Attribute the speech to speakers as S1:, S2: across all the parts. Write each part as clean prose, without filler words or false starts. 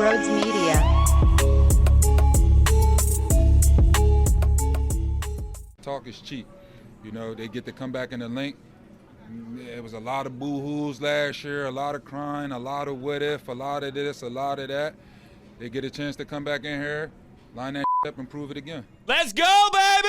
S1: Broads Media.
S2: Talk is cheap. You know, they get to come back in the link. It was a lot of boo-hoos last year, a lot of crying, a lot of what if, a lot of this, a lot of that. They get a chance to come back in here, line that up and prove it again.
S3: Let's go, baby!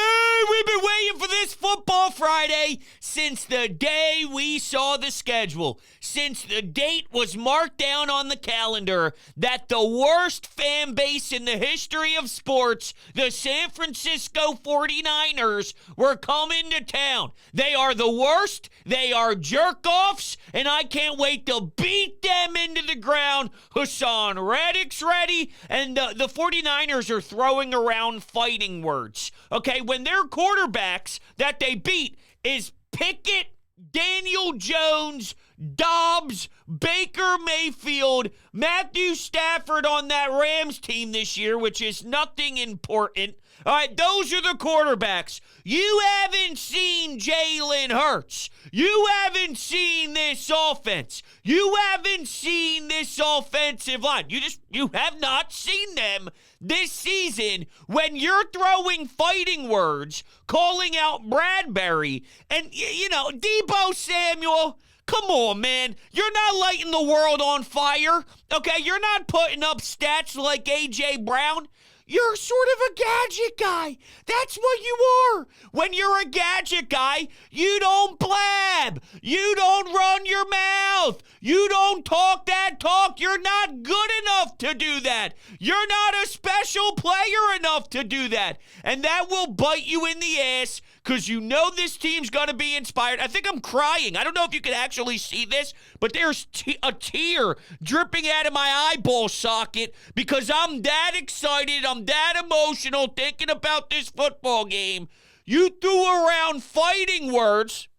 S3: We've been waiting for this Football Friday since the day we saw the schedule, since the date was marked down on the calendar that the worst fan base in the history of sports, the San Francisco 49ers, were coming to town. They are the worst, they are jerk-offs, and I can't wait to beat them into the ground. Hassan Reddick's ready, and the 49ers are throwing around fighting words. Okay, when their quarterbacks that they beat is Pickett, Daniel Jones, Dobbs, Baker Mayfield, Matthew Stafford on that Rams team this year, which is nothing important. All right, those are the quarterbacks. You haven't seen Jalen Hurts. You haven't seen this offense. You haven't seen this offensive line. You have not seen them this season when you're throwing fighting words, calling out Bradbury, and, Deebo Samuel. Come on, man. You're not lighting the world on fire, okay? You're not putting up stats like A.J. Brown. You're sort of a gadget guy. That's what you are. When you're a gadget guy, you don't blab. You don't run your mouth. You don't talk that talk. You're not good enough to do that. You're not a special player enough to do that. And that will bite you in the ass because you know this team's going to be inspired. I think I'm crying. I don't know if you can actually see this, but there's a tear dripping out of my eyeball socket because I'm that excited. I'm that emotional thinking about this football game. You threw around fighting words,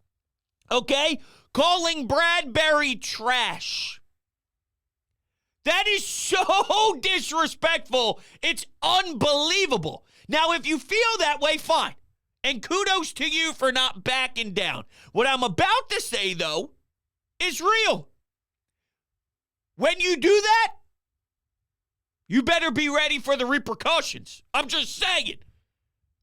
S3: okay, calling Bradbury trash. That is so disrespectful. It's unbelievable. Now, if you feel that way, fine. And kudos to you for not backing down. What I'm about to say, though, is real. When you do that, you better be ready for the repercussions. I'm just saying.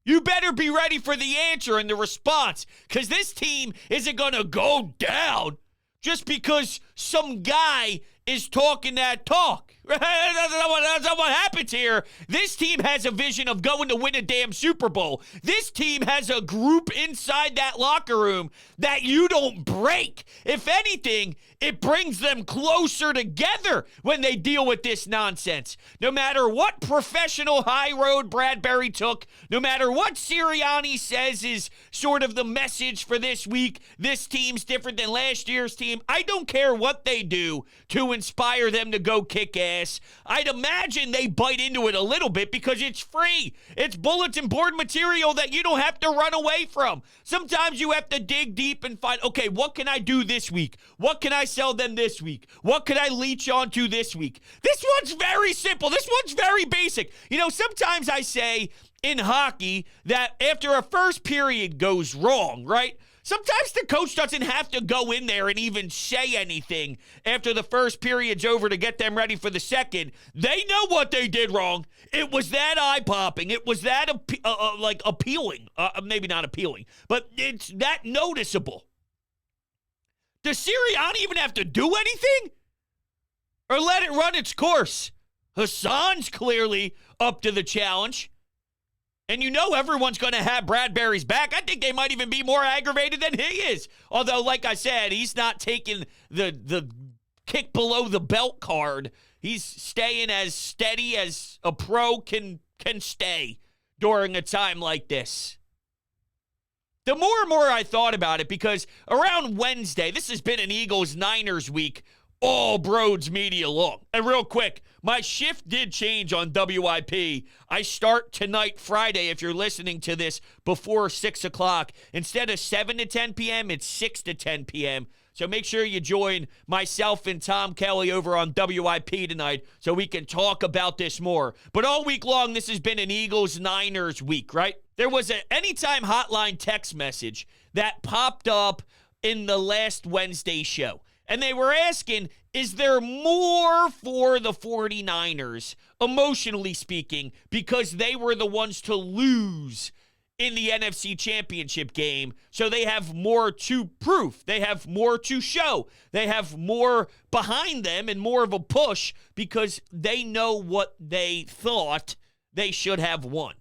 S3: You better be ready for the answer and the response, because this team isn't going to go down just because some guy is talking that talk. That's not what happens here. This team has a vision of going to win a damn Super Bowl. This team has a group inside that locker room that you don't break. If anything, it brings them closer together when they deal with this nonsense. No matter what professional high road Bradbury took, no matter what Sirianni says is sort of the message for this week, this team's different than last year's team. I don't care what they do to inspire them to go kick ass. I'd imagine they bite into it a little bit because it's free. It's bulletin board material that you don't have to run away from. Sometimes you have to dig deep and find, okay, what can I do this week? What can I sell them this week? What can I leech onto this week? This one's very simple. This one's very basic. Sometimes I say in hockey that after a first period goes wrong, right? Sometimes the coach doesn't have to go in there and even say anything after the first period's over to get them ready for the second. They know what they did wrong. It was that eye-popping. It was that appealing. Maybe not appealing, but it's that noticeable. Does Sirianni even have to do anything? Or let it run its course? Hassan's clearly up to the challenge. And everyone's going to have Bradbury's back. I think they might even be more aggravated than he is. Although, like I said, he's not taking the kick below the belt card. He's staying as steady as a pro can stay during a time like this. The more and more I thought about it, because around Wednesday, this has been an Eagles-Niners week all Broads Media long. And real quick, my shift did change on WIP. I start tonight, Friday, if you're listening to this before 6 o'clock. Instead of 7 to 10 p.m., it's 6 to 10 p.m. So make sure you join myself and Tom Kelly over on WIP tonight so we can talk about this more. But all week long, this has been an Eagles-Niners week, right? There was an Anytime Hotline text message that popped up in the last Wednesday show. And they were asking Is there more for the 49ers, emotionally speaking, because they were the ones to lose in the NFC Championship game, so they have more to prove. They have more to show. They have more behind them and more of a push because they know what they thought they should have won.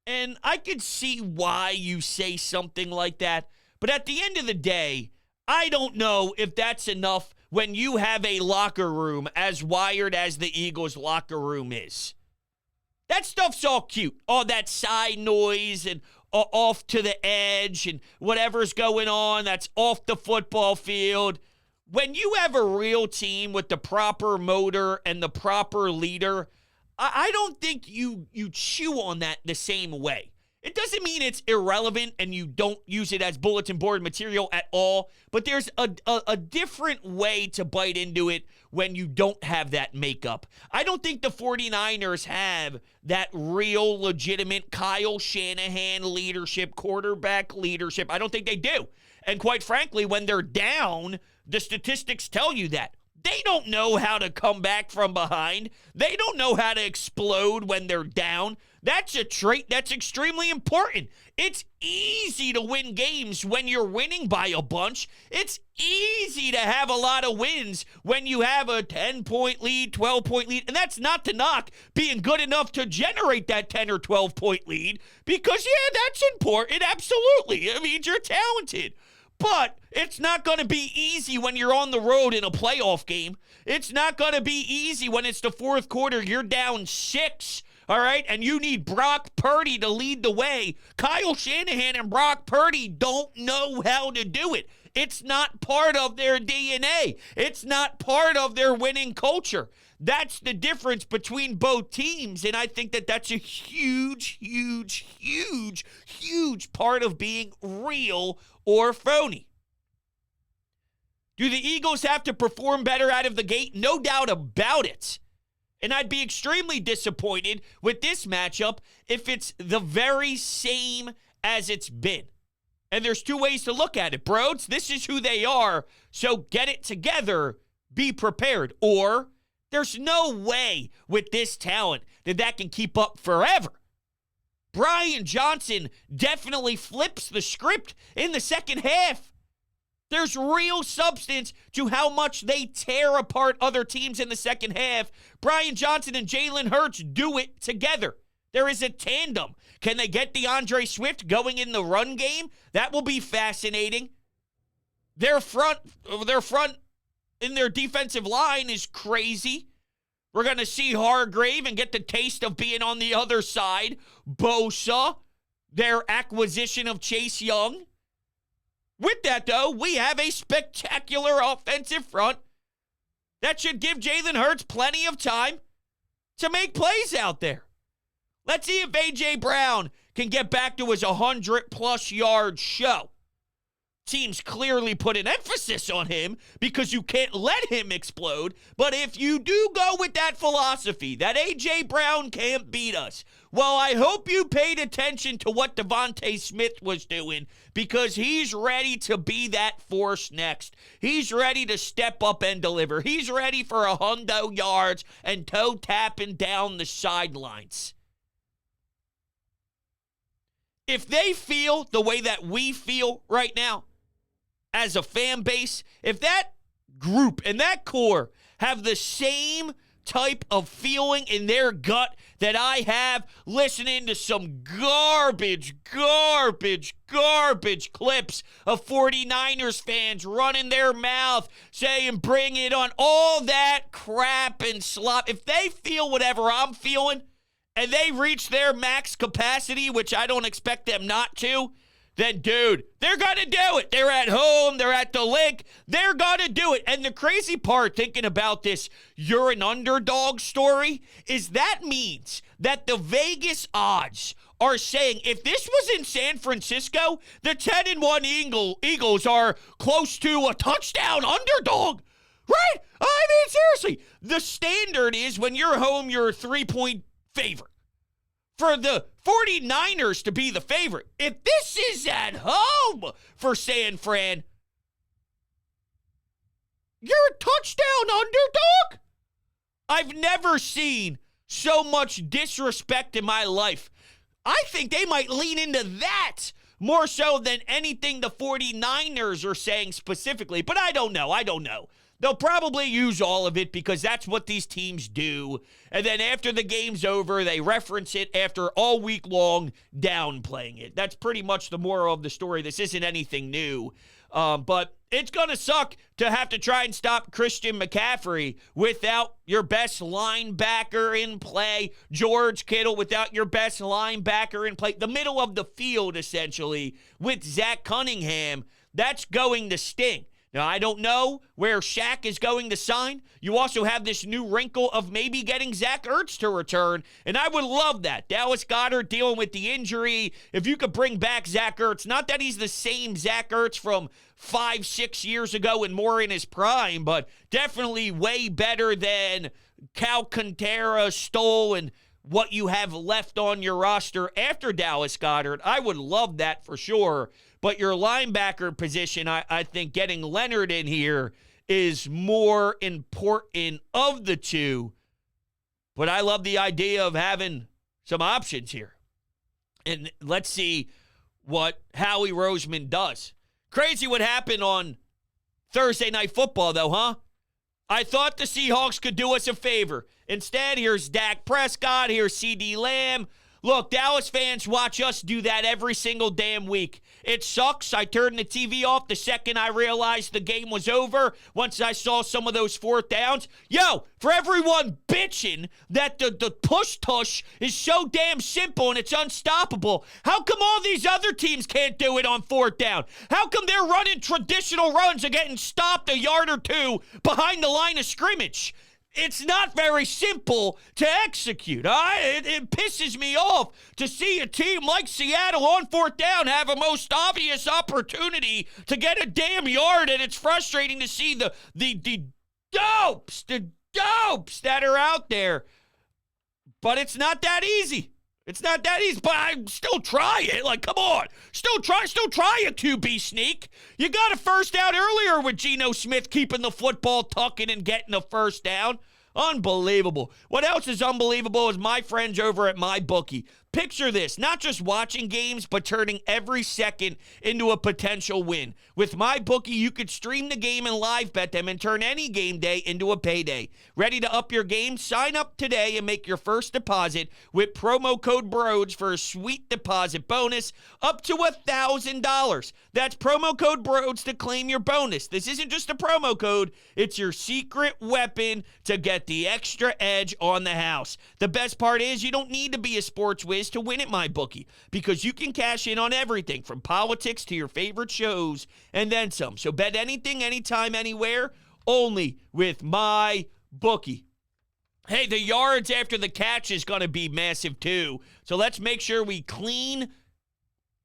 S3: And I could see why you say something like that, but at the end of the day, I don't know if that's enough when you have a locker room as wired as the Eagles' locker room is. That stuff's all cute. All that side noise and off to the edge and whatever's going on that's off the football field. When you have a real team with the proper motor and the proper leader, I don't think you chew on that the same way. It doesn't mean it's irrelevant and you don't use it as bulletin board material at all, but there's a different way to bite into it when you don't have that makeup. I don't think the 49ers have that real, legitimate Kyle Shanahan leadership, quarterback leadership. I don't think they do. And quite frankly, when they're down, the statistics tell you that. They don't know how to come back from behind. They don't know how to explode when they're down. That's a trait that's extremely important. It's easy to win games when you're winning by a bunch. It's easy to have a lot of wins when you have a 10-point lead, 12-point lead. And that's not to knock being good enough to generate that 10 or 12-point lead because, yeah, that's important. Absolutely. It means you're talented. But it's not going to be easy when you're on the road in a playoff game. It's not going to be easy when it's the fourth quarter. You're down 6, all right? And you need Brock Purdy to lead the way. Kyle Shanahan and Brock Purdy don't know how to do it. It's not part of their DNA. It's not part of their winning culture. That's the difference between both teams, and I think that that's a huge, huge, huge, huge part of being real or phony. Do the Eagles have to perform better out of the gate? No doubt about it. And I'd be extremely disappointed with this matchup if it's the very same as it's been. And there's two ways to look at it, bros. This is who they are, so get it together, be prepared. Or there's no way with this talent that can keep up forever. Brian Johnson definitely flips the script in the second half. There's real substance to how much they tear apart other teams in the second half. Brian Johnson and Jalen Hurts do it together. There is a tandem. Can they get DeAndre Swift going in the run game? That will be fascinating. Their front in their defensive line is crazy. We're going to see Hargrave and get the taste of being on the other side. Bosa, their acquisition of Chase Young. With that, though, we have a spectacular offensive front that should give Jalen Hurts plenty of time to make plays out there. Let's see if A.J. Brown can get back to his 100-plus yard show. Teams clearly put an emphasis on him because you can't let him explode. But if you do go with that philosophy that A.J. Brown can't beat us, well, I hope you paid attention to what Devontae Smith was doing because he's ready to be that force next. He's ready to step up and deliver. He's ready for 100 yards and toe tapping down the sidelines. If they feel the way that we feel right now, as a fan base, if that group and that core have the same type of feeling in their gut that I have listening to some garbage clips of 49ers fans running their mouth, saying, bring it on, all that crap and slop. If they feel whatever I'm feeling and they reach their max capacity, which I don't expect them not to, then, dude, they're going to do it. They're at home. They're at the link. They're going to do it. And the crazy part, thinking about this, you're an underdog story, is that means that the Vegas odds are saying if this was in San Francisco, the 10-1 Eagles are close to a touchdown underdog. Right? I mean, seriously. The standard is when you're home, you're a 3-point favorite. For the 49ers to be the favorite, if this is at home for San Fran, You're a touchdown underdog? I've never seen so much disrespect in my life. I think they might lean into that more so than anything the 49ers are saying specifically. But I don't know. They'll probably use all of it because that's what these teams do. And then after the game's over, they reference it after all week long downplaying it. That's pretty much the moral of the story. This isn't anything new. But it's going to suck to have to try and stop Christian McCaffrey without your best linebacker in play. George Kittle without your best linebacker in play. The middle of the field, essentially, with Zach Cunningham. That's going to sting. Now, I don't know where Shaq is going to sign. You also have this new wrinkle of maybe getting Zach Ertz to return, and I would love that. Dallas Goedert dealing with the injury. If you could bring back Zach Ertz, not that he's the same Zach Ertz from 5-6 years ago and more in his prime, but definitely way better than Cal Quintera, Stoll, and what you have left on your roster after Dallas Goedert. I would love that for sure. But your linebacker position, I think getting Leonard in here is more important of the two. But I love the idea of having some options here. And let's see what Howie Roseman does. Crazy what happened on Thursday Night Football, though, huh? I thought the Seahawks could do us a favor. Instead, here's Dak Prescott, here's CeeDee Lamb. Look, Dallas fans watch us do that every single damn week. It sucks. I turned the TV off the second I realized the game was over. Once I saw some of those fourth downs. Yo, for everyone bitching that the push-tush is so damn simple and it's unstoppable, how come all these other teams can't do it on fourth down? How come they're running traditional runs and getting stopped a yard or two behind the line of scrimmage? It's not very simple to execute. It pisses me off to see a team like Seattle on fourth down have a most obvious opportunity to get a damn yard, and it's frustrating to see the dopes that are out there. But it's not that easy. It's not that easy, but I still try it. Like, come on. Still try a QB sneak. You got a first down earlier with Geno Smith keeping the football, tucking and getting a first down. Unbelievable. What else is unbelievable is my friends over at MyBookie. Picture this, not just watching games, but turning every second into a potential win. With MyBookie, you could stream the game and live bet them and turn any game day into a payday. Ready to up your game? Sign up today and make your first deposit with promo code BROADS for a sweet deposit bonus up to $1,000. That's promo code BROADS to claim your bonus. This isn't just a promo code. It's your secret weapon to get the extra edge on the house. The best part is you don't need to be a sports whiz to win at MyBookie because you can cash in on everything from politics to your favorite shows and then some. So bet anything, anytime, anywhere, only with MyBookie. Hey, the yards after the catch is going to be massive too. So let's make sure we clean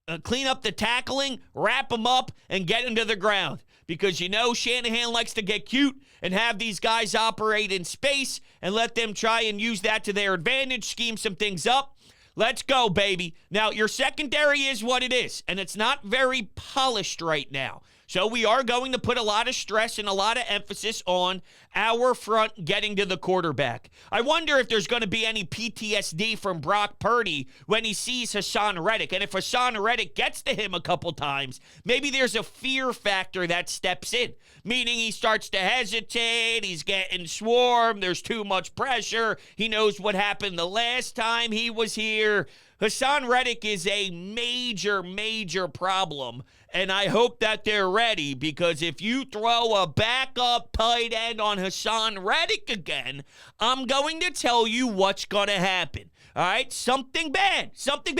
S3: up the tackling, wrap them up, and get them to the ground. Because you know Shanahan likes to get cute and have these guys operate in space and let them try and use that to their advantage, scheme some things up. Let's go, baby. Now, your secondary is what it is, and it's not very polished right now. So we are going to put a lot of stress and a lot of emphasis on our front getting to the quarterback. I wonder if there's going to be any PTSD from Brock Purdy when he sees Hassan Reddick. And if Hassan Reddick gets to him a couple times, maybe there's a fear factor that steps in, meaning he starts to hesitate, he's getting swarmed, there's too much pressure, he knows what happened the last time he was here. Hassan Reddick is a major, major problem, and I hope that they're ready because if you throw a backup tight end on Hassan Reddick again, I'm going to tell you what's going to happen. All right? Something bad, something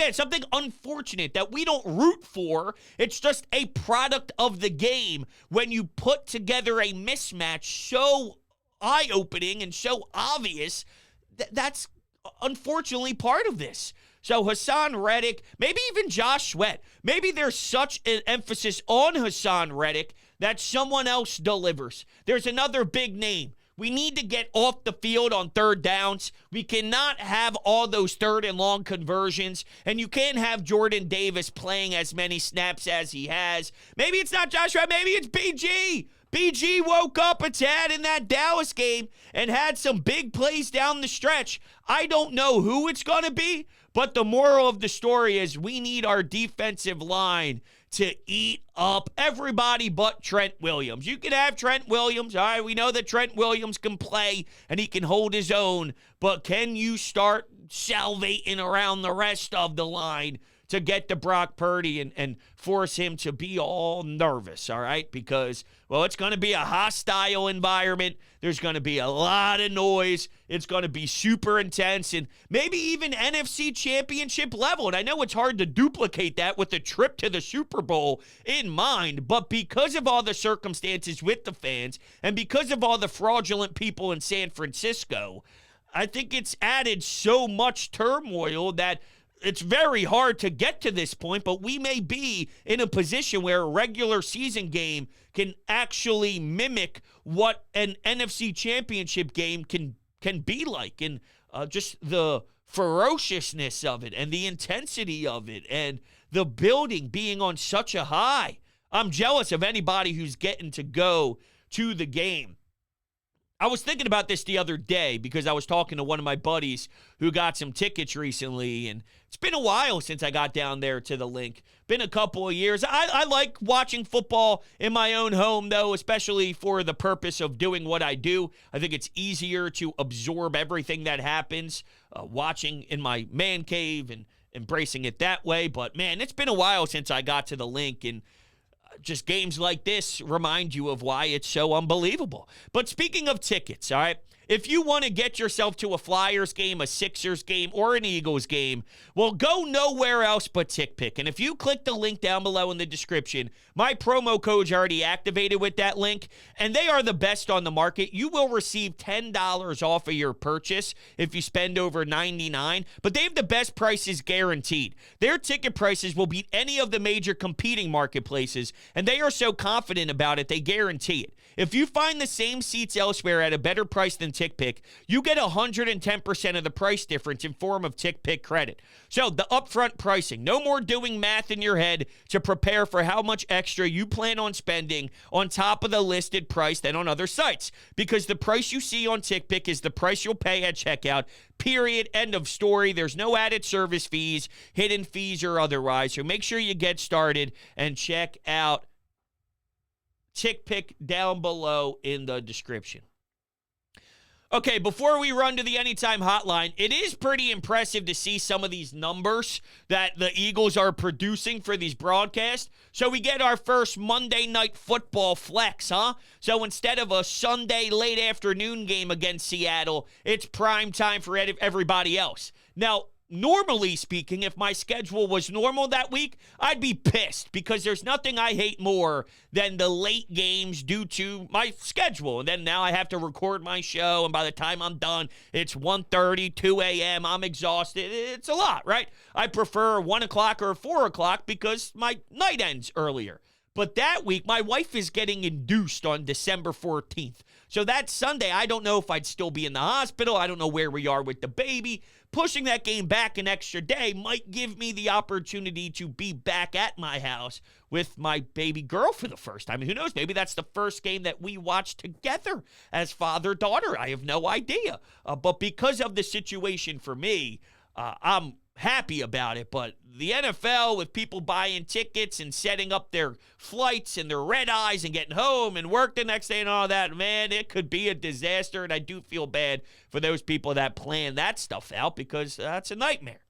S3: unfortunate that we don't root for. It's just a product of the game when you put together a mismatch so eye-opening and so obvious. That's unfortunately part of this. So Hassan Reddick, maybe even Josh Sweat, maybe there's such an emphasis on Hassan Reddick that someone else delivers. There's another big name. We need to get off the field on third downs. We cannot have all those third and long conversions, and you can't have Jordan Davis playing as many snaps as he has. Maybe it's not Josh Sweat, maybe it's BG. BG woke up a tad in that Dallas game and had some big plays down the stretch. I don't know who it's going to be, but the moral of the story is we need our defensive line to eat up everybody but Trent Williams. You can have Trent Williams. All right, we know that Trent Williams can play and he can hold his own, but can you start salivating around the rest of the line to get to Brock Purdy and force him to be all nervous, all right? Because, well, it's going to be a hostile environment. There's going to be a lot of noise. It's going to be super intense and maybe even NFC Championship level. And I know it's hard to duplicate that with a trip to the Super Bowl in mind, but because of all the circumstances with the fans and because of all the fraudulent people in San Francisco, I think it's added so much turmoil that it's very hard to get to this point, but we may be in a position where a regular season game can actually mimic what an NFC Championship game can be like, and just the ferociousness of it and the intensity of it and the building being on such a high. I'm jealous of anybody who's getting to go to the game. I was thinking about this the other day because I was talking to one of my buddies who got some tickets recently, and it's been a while since I got down there to the Link. Been a couple of years. I like watching football in my own home, though, especially for the purpose of doing what I do. I think it's easier to absorb everything that happens watching in my man cave and embracing it that way. But, man, it's been a while since I got to the Link, and just games like this remind you of why it's so unbelievable. But speaking of tickets, all right, if you want to get yourself to a Flyers game, a Sixers game, or an Eagles game, well, go nowhere else but TickPick. And if you click the link down below in the description, my promo code's already activated with that link, and they are the best on the market. You will receive $10 off of your purchase if you spend over $99, but they have the best prices guaranteed. Their ticket prices will beat any of the major competing marketplaces, and they are so confident about it, they guarantee it. If you find the same seats elsewhere at a better price than TickPick, you get 110% of the price difference in form of TickPick credit. So the upfront pricing, no more doing math in your head to prepare for how much extra you plan on spending on top of the listed price than on other sites, because the price you see on TickPick is the price you'll pay at checkout. Period. End of story. There's no added service fees, hidden fees, or otherwise. So make sure you get started and check out TickPick down below in the description. Okay, before we run to the Anytime Hotline, it is pretty impressive to see some of these numbers that the Eagles are producing for these broadcasts. So we get our first Monday Night Football flex, huh? So instead of a Sunday late afternoon game against Seattle, it's prime time for everybody else. Now, normally speaking, if my schedule was normal that week, I'd be pissed because there's nothing I hate more than the late games due to my schedule. And then now I have to record my show, and by the time I'm done, it's 1:30, 2 a.m. I'm exhausted. It's a lot, right? I prefer 1 o'clock or 4 o'clock because my night ends earlier. But that week, my wife is getting induced on December 14th. So that Sunday, I don't know if I'd still be in the hospital. I don't know where we are with the baby. Pushing that game back an extra day might give me the opportunity to be back at my house with my baby girl for the first time. Who knows? Maybe that's the first game that we watch together as father-daughter. I have no idea. But because of the situation for me, I'm happy about it. But the NFL, with people buying tickets and setting up their flights and their red eyes and getting home and work the next day and all that, man, it could be a disaster. And I do feel bad for those people that plan that stuff out because that's a nightmare.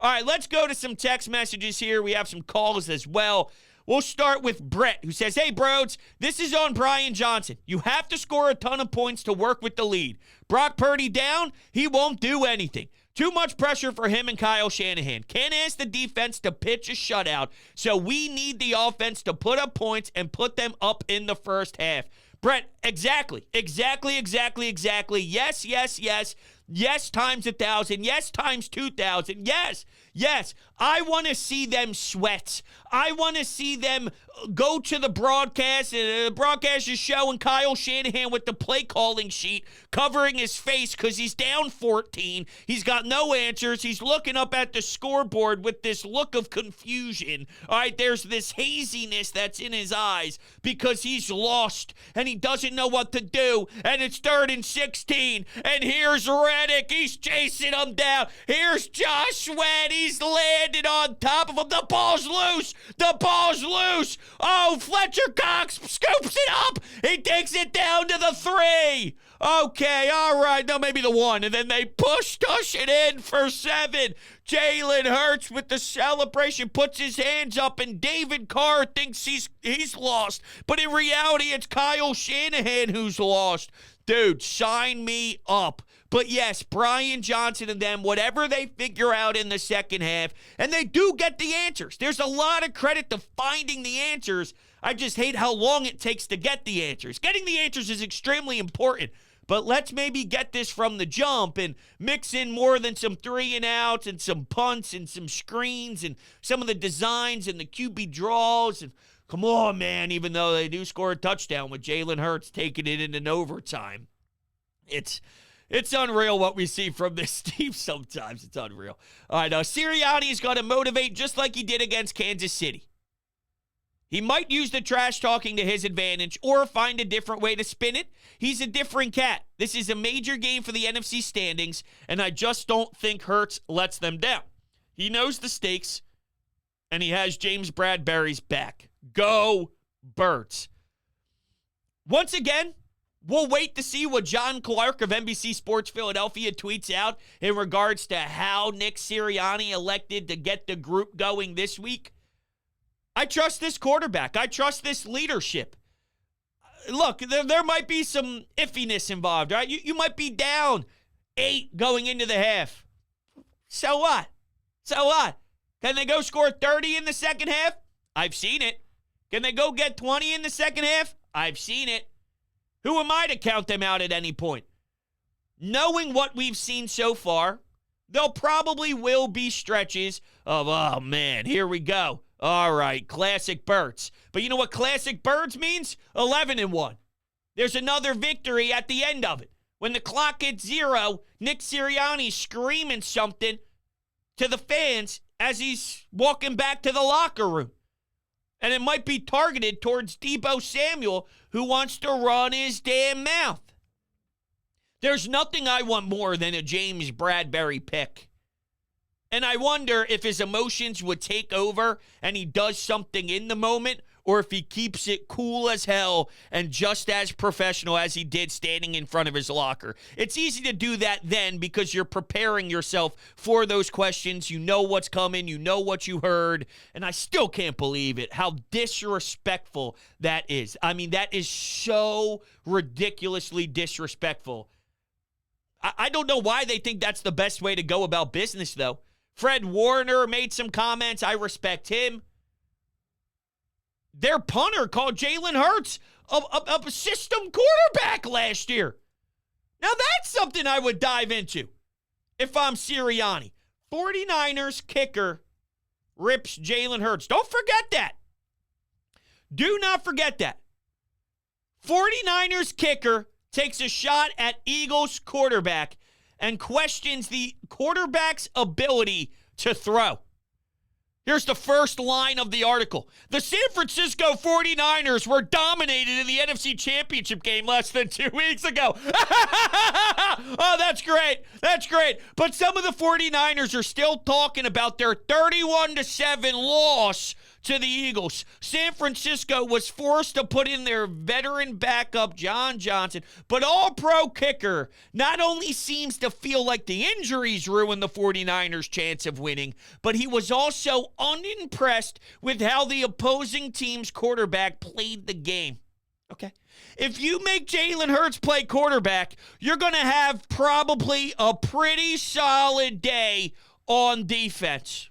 S3: All right, let's go to some text messages here. We have some calls as well. We'll start with Brett, who says, "Hey, bros, this is on Brian Johnson. You have to score a ton of points to work with the lead. Brock Purdy down, he won't do anything. Too much pressure for him and Kyle Shanahan. Can't ask the defense to pitch a shutout, so we need the offense to put up points and put them up in the first half." Brett, exactly. Yes. Yes, times 1,000. Yes, times 2,000. Yes. I want to see them sweat. I want to see them go to the broadcast, and the broadcast is showing Kyle Shanahan with the play calling sheet covering his face because he's down 14. He's got no answers. He's looking up at the scoreboard with this look of confusion. All right, there's this haziness that's in his eyes because he's lost and he doesn't know what to do. And it's 3rd and 16. And here's Reddick. He's chasing him down. Here's Josh Sweat. He's landed on top of him. The ball's loose. The ball's loose. Oh, Fletcher Cox scoops it up. He takes it down to the 3. Okay, all right. No, maybe the 1. And then they tush it in for 7. Jalen Hurts with the celebration puts his hands up, and David Carr thinks he's lost. But in reality, it's Kyle Shanahan who's lost. Dude, sign me up. But yes, Brian Johnson and them, whatever they figure out in the second half, and they do get the answers. There's a lot of credit to finding the answers. I just hate how long it takes to get the answers. Getting the answers is extremely important. But let's maybe get this from the jump and mix in more than some 3-and-outs and some punts and some screens and some of the designs and the QB draws. And come on, man, even though they do score a touchdown with Jalen Hurts taking it in an overtime. It's unreal what we see from this team sometimes. It's unreal. All right, Sirianni is going to motivate just like he did against Kansas City. He might use the trash talking to his advantage or find a different way to spin it. He's a different cat. This is a major game for the NFC standings, and I just don't think Hurts lets them down. He knows the stakes, and he has James Bradberry's back. Go Birds. Once again, we'll wait to see what John Clark of NBC Sports Philadelphia tweets out in regards to how Nick Sirianni elected to get the group going this week. I trust this quarterback. I trust this leadership. Look, there might be some iffiness involved, right? You might be down 8 going into the half. So what? Can they go score 30 in the second half? I've seen it. Can they go get 20 in the second half? I've seen it. Who am I to count them out at any point? Knowing what we've seen so far, there probably will be stretches of, oh man, here we go. All right, classic Birds. But you know what classic Birds means? 11-1. There's another victory at the end of it. When the clock hits 0, Nick Sirianni's screaming something to the fans as he's walking back to the locker room. And it might be targeted towards Deebo Samuel, who wants to run his damn mouth. There's nothing I want more than a James Bradberry pick. And I wonder if his emotions would take over and he does something in the moment, or if he keeps it cool as hell and just as professional as he did standing in front of his locker. It's easy to do that then because you're preparing yourself for those questions. You know what's coming. You know what you heard. And I still can't believe it, how disrespectful that is. I mean, that is so ridiculously disrespectful. I don't know why they think that's the best way to go about business, though. Fred Warner made some comments. I respect him. Their punter called Jalen Hurts a system quarterback last year. Now, that's something I would dive into if I'm Sirianni. 49ers kicker rips Jalen Hurts. Don't forget that. Do not forget that. 49ers kicker takes a shot at Eagles quarterback and questions the quarterback's ability to throw. Here's the first line of the article. The San Francisco 49ers were dominated in the NFC Championship game less than 2 weeks ago. Oh, that's great. That's great. But some of the 49ers are still talking about their 31-7 loss to the Eagles. San Francisco was forced to put in their veteran backup, John Johnson, but all-pro kicker not only seems to feel like the injuries ruined the 49ers' chance of winning, but he was also unimpressed with how the opposing team's quarterback played the game. Okay? If you make Jalen Hurts play quarterback, you're going to have probably a pretty solid day on defense.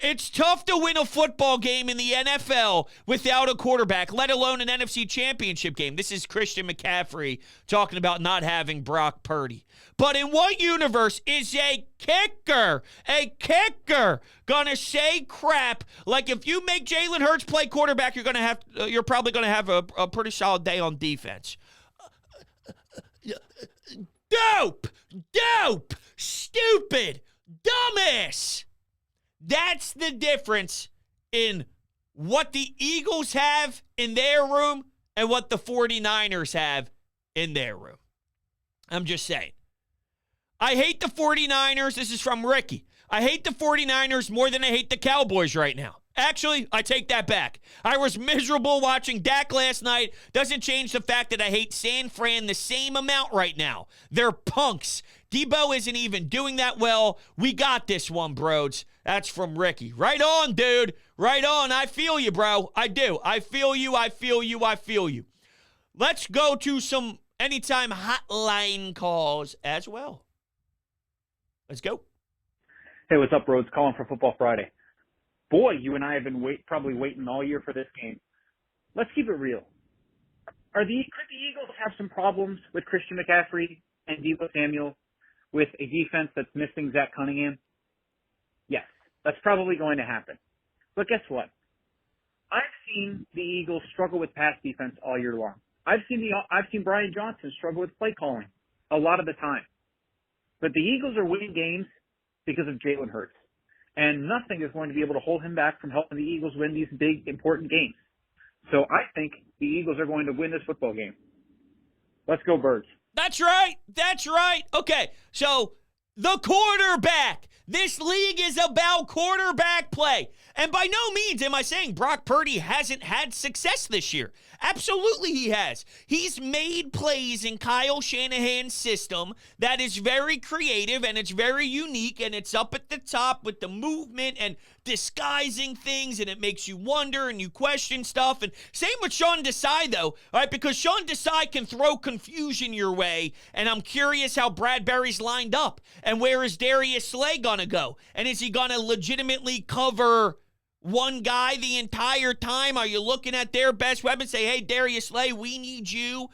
S3: It's tough to win a football game in the NFL without a quarterback, let alone an NFC championship game. This is Christian McCaffrey talking about not having Brock Purdy. But in what universe is a kicker gonna say crap like if you make Jalen Hurts play quarterback, you're probably gonna have a pretty solid day on defense. Dope, stupid, dumbass. That's the difference in what the Eagles have in their room and what the 49ers have in their room. I'm just saying. I hate the 49ers. This is from Ricky. I hate the 49ers more than I hate the Cowboys right now. Actually, I take that back. I was miserable watching Dak last night. Doesn't change the fact that I hate San Fran the same amount right now. They're punks. Debo isn't even doing that well. We got this one, bros. That's from Ricky. Right on, dude. Right on. I feel you, bro. I do. I feel you. Let's go to some anytime hotline calls as well. Let's go.
S1: Hey, what's up, Rhodes? Calling for Football Friday. Boy, you and I have been probably waiting all year for this game. Let's keep it real. Could the Eagles have some problems with Christian McCaffrey and Deebo Samuel with a defense that's missing Zach Cunningham? Yes, that's probably going to happen. But guess what? I've seen the Eagles struggle with pass defense all year long. I've seen Brian Johnson struggle with play calling a lot of the time. But the Eagles are winning games because of Jalen Hurts. And nothing is going to be able to hold him back from helping the Eagles win these big, important games. So I think the Eagles are going to win this football game. Let's go, Birds.
S3: That's right. Okay, so the quarterback. This league is about quarterback play. And by no means am I saying Brock Purdy hasn't had success this year. Absolutely he has. He's made plays in Kyle Shanahan's system that is very creative and it's very unique and it's up at the top with the movement and disguising things and it makes you wonder and you question stuff. And same with Sean Desai though, all right, because Sean Desai can throw confusion your way and I'm curious how Bradbury's lined up and where is Darius Slay gonna go? And is he gonna legitimately cover one guy the entire time? Are you looking at their best weapon? Say, hey, Darius Slay, we need you,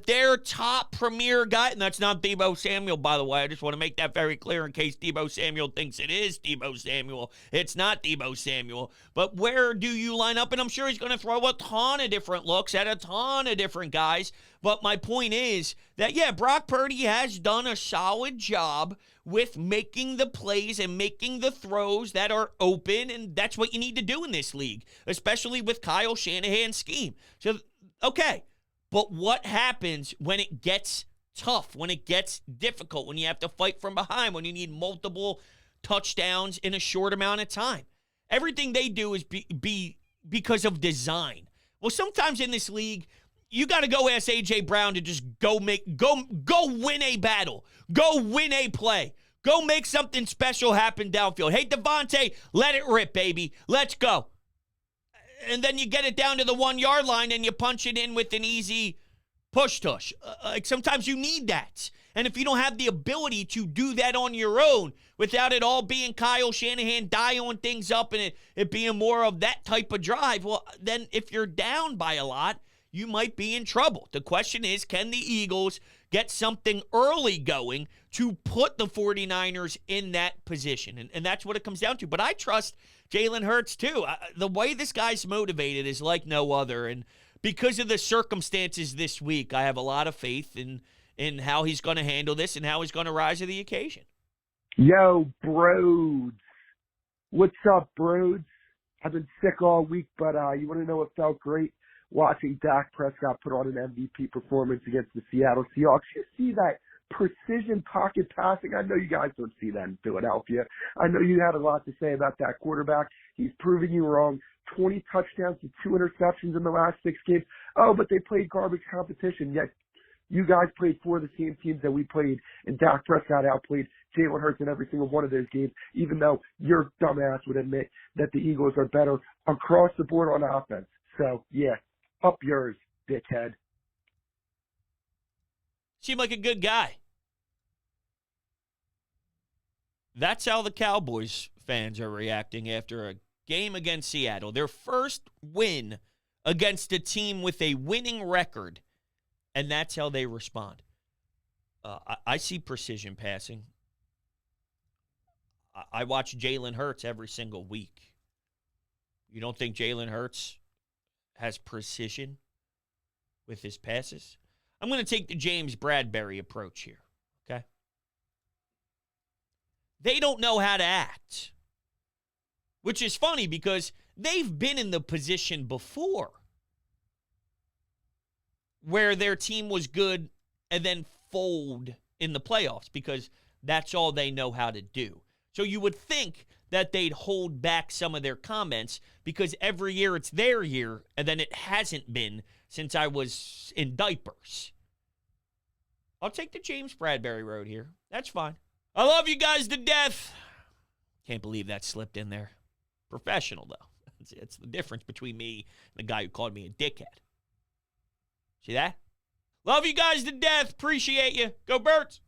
S3: their top premier guy. And that's not Deebo Samuel, by the way. I just want to make that very clear in case Deebo Samuel thinks it is Deebo Samuel. It's not Deebo Samuel. But where do you line up? And I'm sure he's going to throw a ton of different looks at a ton of different guys. But my point is that, yeah, Brock Purdy has done a solid job with making the plays and making the throws that are open, and that's what you need to do in this league, especially with Kyle Shanahan's scheme. So, okay, but what happens when it gets tough, when it gets difficult, when you have to fight from behind, when you need multiple touchdowns in a short amount of time? Everything they do is be because of design. Well, sometimes in this league, you got to go ask A.J. Brown to just go win a battle. Go win a play. Go make something special happen downfield. Hey, Devontae, let it rip, baby. Let's go. And then you get it down to the 1 yard line and you punch it in with an easy push-tush. Sometimes you need that. And if you don't have the ability to do that on your own without it all being Kyle Shanahan dialing things up and it being more of that type of drive, well, then if you're down by a lot, you might be in trouble. The question is, can the Eagles get something early going to put the 49ers in that position? And that's what it comes down to. But I trust Jalen Hurts, too. The way this guy's motivated is like no other. And because of the circumstances this week, I have a lot of faith in how he's going to handle this and how he's going to rise to the occasion.
S4: Yo, Broads. What's up, Broads? I've been sick all week, but you want to know what felt great? Watching Dak Prescott put on an MVP performance against the Seattle Seahawks. You see that precision pocket passing? I know you guys don't see that in Philadelphia. I know you had a lot to say about that quarterback. He's proving you wrong. 20 touchdowns to 2 interceptions in the last 6 games. Oh, but they played garbage competition. Yet you guys played for the same teams that we played, and Dak Prescott outplayed Jalen Hurts in every single one of those games, even though your dumbass would admit that the Eagles are better across the board on offense. So, yeah. Up yours, dickhead.
S3: Seemed like a good guy. That's how the Cowboys fans are reacting after a game against Seattle. Their first win against a team with a winning record, and that's how they respond. I see precision passing. I watch Jalen Hurts every single week. You don't think Jalen Hurts has precision with his passes? I'm going to take the James Bradbury approach here, okay? They don't know how to act, which is funny because they've been in the position before where their team was good and then fold in the playoffs because that's all they know how to do. So you would think that they'd hold back some of their comments because every year it's their year, and then it hasn't been since I was in diapers. I'll take the James Bradbury road here. That's fine. I love you guys to death. Can't believe that slipped in there. Professional, though. It's the difference between me and the guy who called me a dickhead. See that? Love you guys to death. Appreciate you. Go Birds.